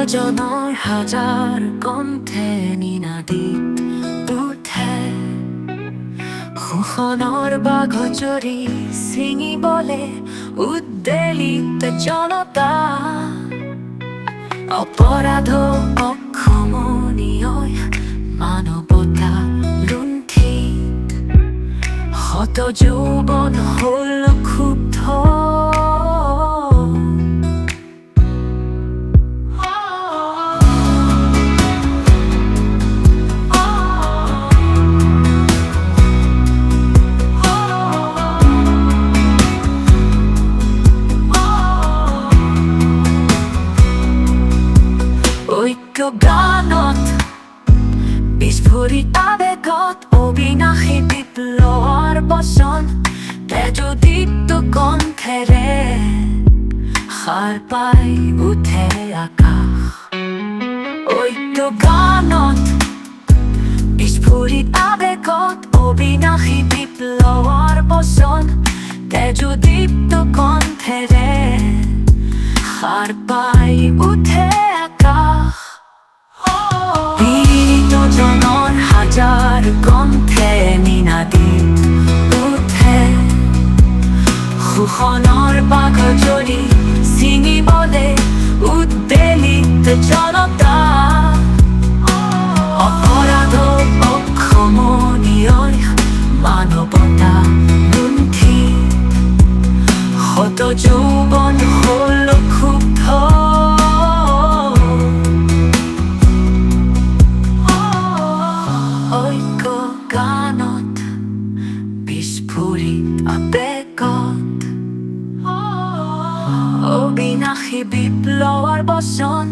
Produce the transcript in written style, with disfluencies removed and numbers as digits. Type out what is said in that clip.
জনৰ হাজাৰ কণ্ঠে নিনাদিত উঠে শোষণৰ বাঘজৰী ছিঙিবলে উদ্বেলিত জনতা অপৰাধ অক্ষমনীয় মানৱতা লুণ্ঠিত শত যৌৱন হ'ল ক্ষুব্ধ গানত বিস্ফোৰিত আৱেগত অবিনাশী বিপ্লৱৰ বচন তেজোদীপ্ত কণ্ঠেৰে সাৰ পাই উঠে আকাশ গানত বিস্ফোৰিত আৱেগত অবিনাশী বিপ্লৱৰ বচন তেজোদীপ্ত কণ্ঠেৰে সাৰ পাই উঠে আকাশ জনৰ হাজাৰ কণ্ঠে নিনাদিত উঠে শোষণৰ বাঘজৰী ছিঙিবলে উদ্বেলিত জনতা অপৰাধ অক্ষমনীয় মানৱতা লুণ্ঠিত শত যৌৱন হ'ল ক্ষুব্ধ গানত বিস্ফোৰিত আৱেগত অবিনাশী বিপ্লৱৰ বচন